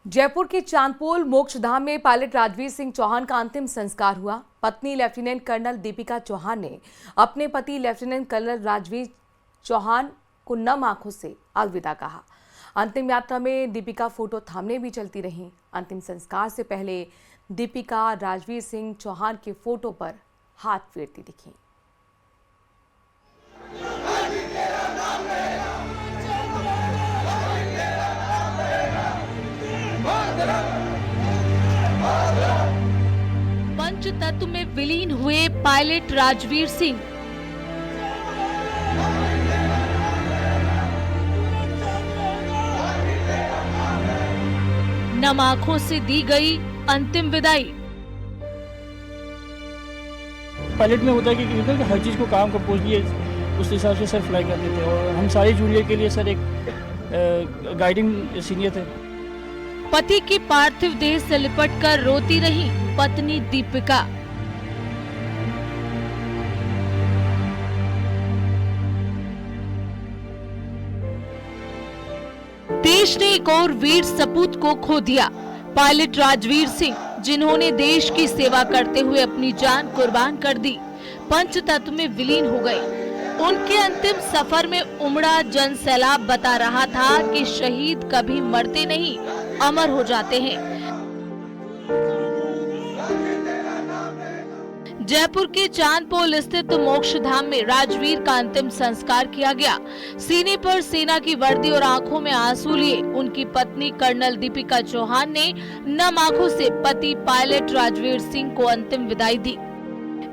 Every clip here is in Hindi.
जयपुर के चांदपोल मोक्षधाम में पायलट राजवीर सिंह चौहान का अंतिम संस्कार हुआ। पत्नी लेफ्टिनेंट कर्नल दीपिका चौहान ने अपने पति लेफ्टिनेंट कर्नल राजवीर चौहान को नम आंखों से अलविदा कहा। अंतिम यात्रा में दीपिका फोटो थामने भी चलती रहीं। अंतिम संस्कार से पहले दीपिका राजवीर सिंह चौहान के फोटो पर हाथ फेरती दिखीं। पंचतत्व में विलीन हुए पायलट राजवीर सिंह। नम आंखों से दी गई अंतिम विदाई। पायलट में होता है कि हर चीज को काम का पोज दिए उस हिसाब से सर फ्लाई करते थे और हम सारे जूनियर के लिए सर एक गाइडिंग सीनियर थे। पति की पार्थिव देह से लिपटकर रोती रही पत्नी दीपिका। देश ने एक और वीर सपूत को खो दिया। पायलट राजवीर सिंह, जिन्होंने देश की सेवा करते हुए अपनी जान कुर्बान कर दी, पंचतत्व में विलीन हो गए। उनके अंतिम सफर में उमड़ा जन सैलाब बता रहा था कि शहीद कभी मरते नहीं, अमर हो जाते हैं। जयपुर के चांदपोल स्थित मोक्षधाम में राजवीर का अंतिम संस्कार किया गया। सीने पर सेना की वर्दी और आंखों में आंसू लिए उनकी पत्नी कर्नल दीपिका चौहान ने नम आंखों से पति पायलट राजवीर सिंह को अंतिम विदाई दी।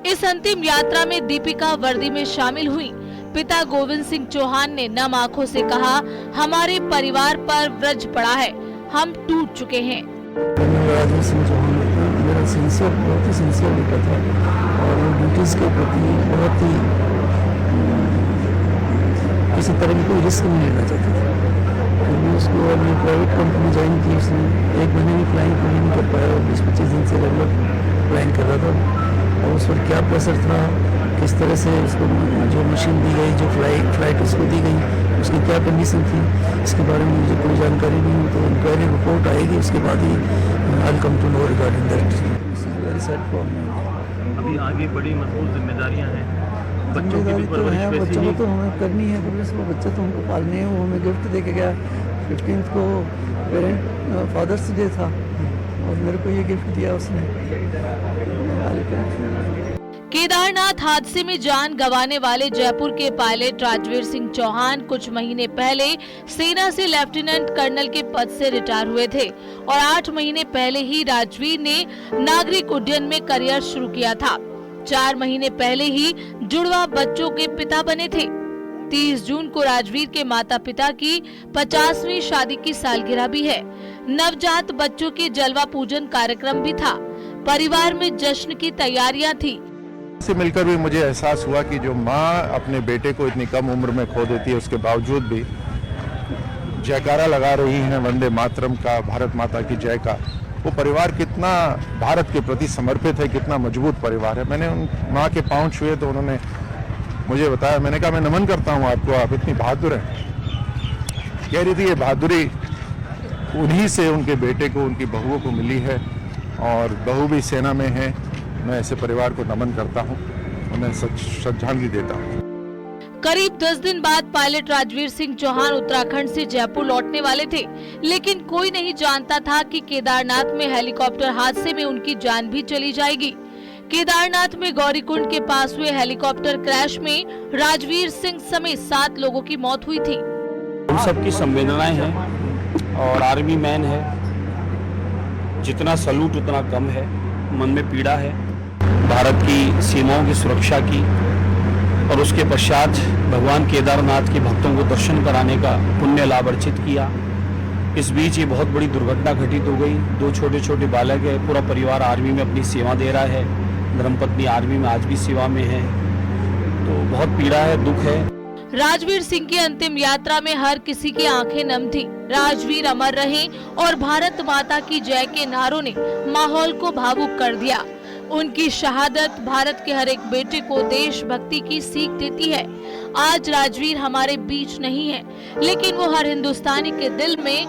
इस अंतिम यात्रा में दीपिका वर्दी में शामिल हुई। पिता गोविंद सिंह चौहान ने नम आंखों से कहा, हमारे परिवार पर व्रज पड़ा है, हम टूट चुके हैं। राजवीर सिंह चौहान मेरा बहुत ही सिंसियर बेटा था और ड्यूटीज के प्रति बहुत ही किसी तरह की कोई रिस्क नहीं लेना चाहता था। उसको अपनी प्राइवेट कंपनी ज्वाइन की, उसने 1 महीने में फ्लाइंग पूरी नहीं कर पाया और 20-25 दिन से लगभग फ्लाइंग कर रहा था। और उस पर क्या प्रेशर था, किस तरह से उसको जो मशीन दी गई, जो फ्लाइट उसको दी गई, उसकी क्या कंडीशन थी, इसके बारे में मुझे कोई जानकारी नहीं है। तो इंक्वायरी रिपोर्ट आएगी, उसके बाद ही I come to know regarding that. Very sad for. अभी आगे बड़ी मजबूत जिम्मेदारियां हैं, बच्चों की भी परवरिश है, वैसे बच्चों ही को तो हमें करनी है। वो बच्चे तो हमको पालने हैं। वो हमें गिफ्ट दे के गया। 15 को फादर्स डे था और मेरे को ये गिफ्ट दिया उसने। केदारनाथ हादसे में जान गंवाने वाले जयपुर के पायलट राजवीर सिंह चौहान कुछ महीने पहले सेना से लेफ्टिनेंट कर्नल के पद से रिटायर हुए थे और 8 महीने पहले ही राजवीर ने नागरिक उड्डयन में करियर शुरू किया था। 4 महीने पहले ही जुड़वा बच्चों के पिता बने थे। 30 जून को राजवीर के माता पिता की 50वीं शादी की सालगिरह भी है। नवजात बच्चों के जलवा पूजन कार्यक्रम भी था। परिवार में जश्न की तैयारियां थी। से मिलकर भी मुझे एहसास हुआ कि जो माँ अपने बेटे को इतनी कम उम्र में खो देती है, उसके बावजूद भी जयकारा लगा रही है वंदे मातरम का, भारत माता की जय का। वो परिवार कितना भारत के प्रति समर्पित है, कितना मजबूत परिवार है। मैंने उन माँ के पांव छुए तो उन्होंने मुझे बताया, मैंने कहा मैं नमन करता हूँ आपको, आप इतनी बहादुर हैं। कह रही थी ये बहादुरी उन्हीं से उनके बेटे को, उनकी बहुओं को मिली है और बहू भी सेना में है। मैं ऐसे परिवार को नमन करता हूं, उन्हें श्रद्धांजलि देता हूं। करीब 10 दिन बाद पायलट राजवीर सिंह चौहान उत्तराखंड से जयपुर लौटने वाले थे, लेकिन कोई नहीं जानता था कि केदारनाथ में हेलीकॉप्टर हादसे में उनकी जान भी चली जाएगी। केदारनाथ में गौरीकुंड के पास हुए हेलीकॉप्टर क्रैश में राजवीर सिंह समेत 7 लोगों की मौत हुई थी। हम सबकी संवेदनाएं हैं और आर्मी मैन है, जितना सलूट उतना कम है। मन में पीड़ा है भारत की सीमाओं की सुरक्षा की और उसके पश्चात भगवान केदारनाथ के भक्तों को दर्शन कराने का पुण्य लाभ अर्जित किया। इस बीच ये बहुत बड़ी दुर्घटना घटित हो गई। 2 छोटे छोटे बालक है, पूरा परिवार आर्मी में अपनी सेवा दे रहा है। धर्मपत्नी आर्मी में आज भी सेवा में है, तो बहुत पीड़ा है, दुख है। राजवीर सिंह की अंतिम यात्रा में हर किसी की आंखें नम थी। राजवीर अमर रहे और भारत माता की जय के नारों ने माहौल को भावुक कर दिया। उनकी शहादत भारत के हर एक बेटे को देशभक्ति की सीख देती है। आज राजवीर हमारे बीच नहीं है, लेकिन वो हर हिंदुस्तानी के दिल में